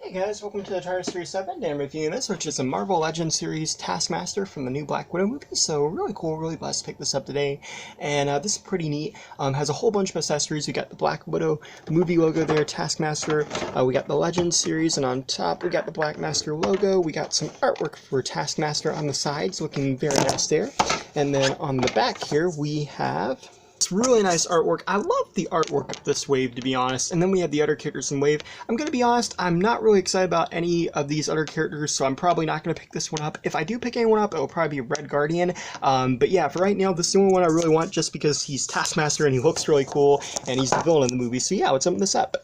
Hey guys, welcome to the TARDIS Series 7. I'm reviewing this, which is a Marvel Legends series Taskmaster from the new Black Widow movie. So really cool, really blessed to pick this up today. And this is pretty neat. Has a whole bunch of accessories. We got the Black Widow movie logo there, Taskmaster. We got the Legends series, and on top we got the Black Master logo. We got some artwork for Taskmaster on the sides, looking very nice there. And then on the back here we have it's really nice artwork. I love the artwork of this wave, to be honest. And then we have the other characters in wave. I'm going to be honest, I'm not really excited about any of these other characters, so I'm probably not going to pick this one up. If I do pick anyone up, it will probably be Red Guardian. But yeah, for right now, this is the only one I really want just because he's Taskmaster and he looks really cool, and he's the villain in the movie. So yeah, let's open this up.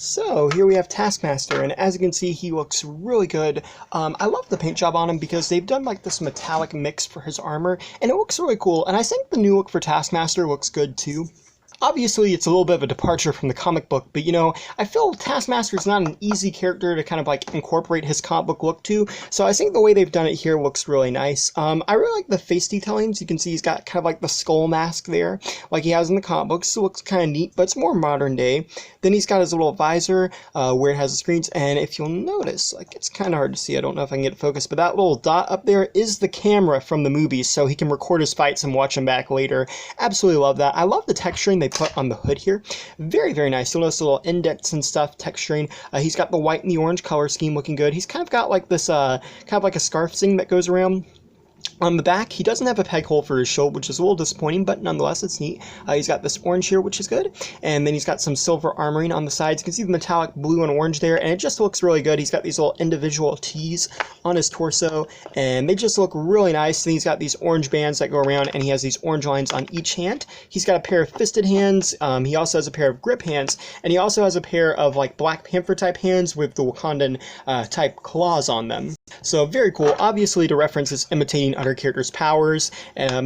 So here we have Taskmaster, and as you can see, he looks really good. I love the paint job on him because they've done like this metallic mix for his armor, and it looks really cool. And I think the new look for Taskmaster looks good too. Obviously, it's a little bit of a departure from the comic book, but you know, I feel Taskmaster is not an easy character to kind of like incorporate his comic book look to, so I think the way they've done it here looks really nice. I really like the face detailings. You can see he's got kind of like the skull mask there, like he has in the comic books, so it looks kind of neat, but it's more modern day. Then he's got his little visor where it has the screens, and if you'll notice, like it's kind of hard to see, I don't know if I can get it focused, but that little dot up there is the camera from the movie, so he can record his fights and watch them back later. Absolutely love that. I love the texturing they put on the hood here. Very, very nice. You'll notice little indents and stuff texturing. He's got the white and the orange color scheme looking good. He's kind of got like this, kind of like a scarf thing that goes around. On the back, he doesn't have a peg hole for his shield, which is a little disappointing, but nonetheless, it's neat. He's got this orange here, which is good, and then he's got some silver armoring on the sides. You can see the metallic blue and orange there, and it just looks really good. He's got these little individual T's on his torso, and they just look really nice. And he's got these orange bands that go around, and he has these orange lines on each hand. He's got a pair of fisted hands. He also has a pair of grip hands, and he also has a pair of like Black Panther type hands with the Wakandan type claws on them. So very cool. Obviously, to reference is imitating other characters' powers,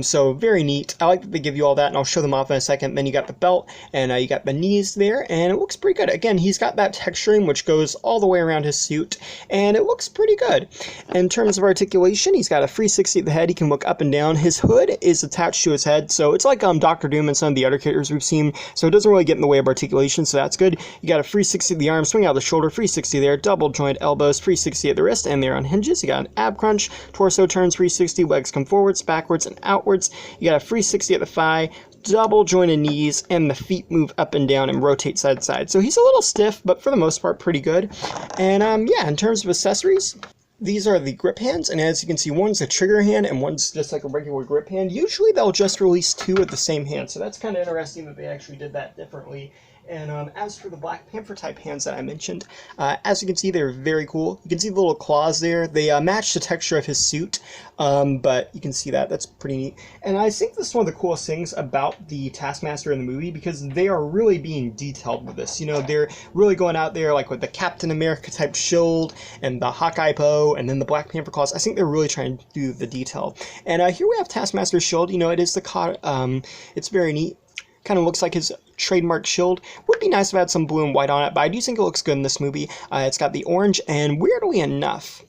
so very neat. I like that they give you all that, and I'll show them off in a second. Then you got the belt, and you got the knees there, and it looks pretty good. Again, he's got that texturing which goes all the way around his suit, and it looks pretty good. In terms of articulation, he's got a 360 at the head. He can look up and down. His hood is attached to his head, so it's like Doctor Doom and some of the other characters we've seen, so it doesn't really get in the way of articulation, so that's good. You got a 360 at the arm, swing out the shoulder, 360 there, double joint elbows, 360 at the wrist, and they're on hinges. You got an ab crunch, torso turns 360, legs come forwards, backwards, and outwards. You got a 360 at the thigh, double jointed knees, and the feet move up and down and rotate side to side. So he's a little stiff, but for the most part, pretty good. And yeah, in terms of accessories, these are the grip hands, and as you can see, one's a trigger hand and one's just like a regular grip hand. Usually they'll just release two at the same hand, so that's kind of interesting that they actually did that differently. And as for the Black Panther type hands that I mentioned, as you can see, they're very cool. You can see the little claws there. They match the texture of his suit, but you can see that. That's pretty neat. And I think this is one of the coolest things about the Taskmaster in the movie, because they are really being detailed with this. You know, they're really going out there like with the Captain America type shield and the Hawkeye bow and then the Black Panther claws. I think they're really trying to do the detail. And here we have Taskmaster's shield. You know, it is it's very neat. Kind of looks like his trademark shield. Would be nice if it had some blue and white on it, but I do think it looks good in this movie. It's got the orange, and weirdly enough,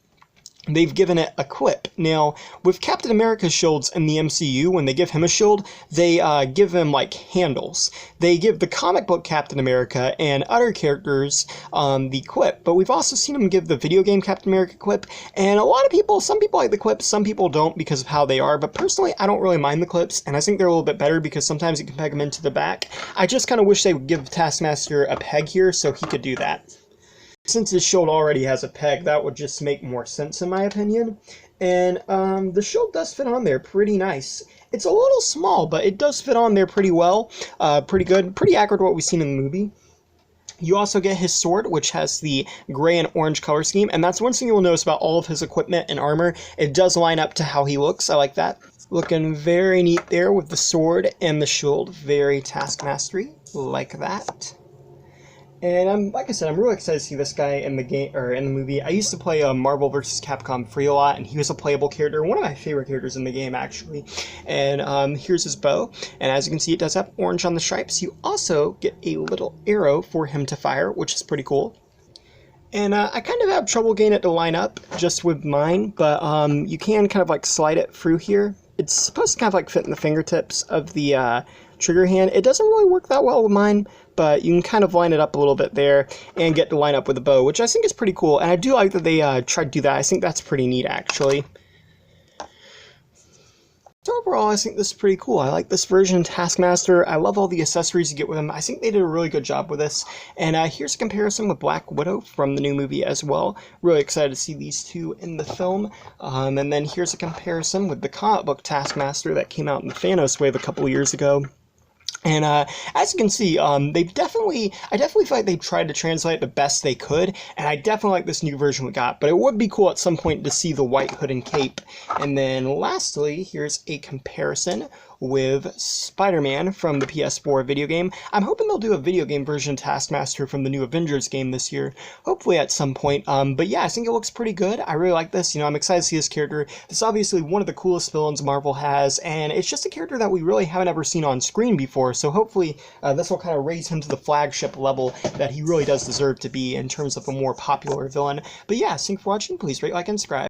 they've given it a clip. Now, with Captain America's shields in the MCU, when they give him a shield, they give him, like, handles. They give the comic book Captain America and other characters the clip, but we've also seen them give the video game Captain America clip, and a lot of people, some people like the clips, some people don't because of how they are, but personally, I don't really mind the clips, and I think they're a little bit better because sometimes you can peg them into the back. I just kind of wish they would give Taskmaster a peg here so he could do that. Since his shield already has a peg, that would just make more sense in my opinion. And the shield does fit on there pretty nice. It's a little small, but it does fit on there pretty well. Pretty good, pretty accurate to what we've seen in the movie. You also get his sword, which has the gray and orange color scheme, and that's one thing you'll notice about all of his equipment and armor. It does line up to how he looks. I like that. Looking very neat there with the sword and the shield. Very Taskmastery, like that. And like I said, I'm really excited to see this guy in the game or in the movie. I used to play Marvel vs. Capcom 3 a lot, and he was a playable character, one of my favorite characters in the game actually. And here's his bow, and as you can see, it does have orange on the stripes. You also get a little arrow for him to fire, which is pretty cool. And I kind of have trouble getting it to line up just with mine, but you can kind of like slide it through here. it's supposed to kind of like fit in the fingertips of the trigger hand. It doesn't really work that well with mine, but you can kind of line it up a little bit there and get to line up with the bow, which I think is pretty cool. And I do like that they tried to do that. I think that's pretty neat, actually. So overall, I think this is pretty cool. I like this version of Taskmaster. I love all the accessories you get with him. I think they did a really good job with this. And here's a comparison with Black Widow from the new movie as well. Really excited to see these two in the film. And then here's a comparison with the comic book Taskmaster that came out in the Thanos wave a couple years ago. And as you can see, I definitely feel like they tried to translate the best they could, and I definitely like this new version we got, but it would be cool at some point to see the white hood and cape. And then lastly, here's a comparison with Spider-Man from the PS4 video game. I'm hoping they'll do a video game version of Taskmaster from the new Avengers game this year, hopefully at some point. But yeah, I think it looks pretty good. I really like this. You know, I'm excited to see this character. This is obviously one of the coolest villains Marvel has, and it's just a character that we really haven't ever seen on screen before, so hopefully this will kind of raise him to the flagship level that he really does deserve to be in terms of a more popular villain. But yeah, thanks for watching. Please rate, like, and subscribe.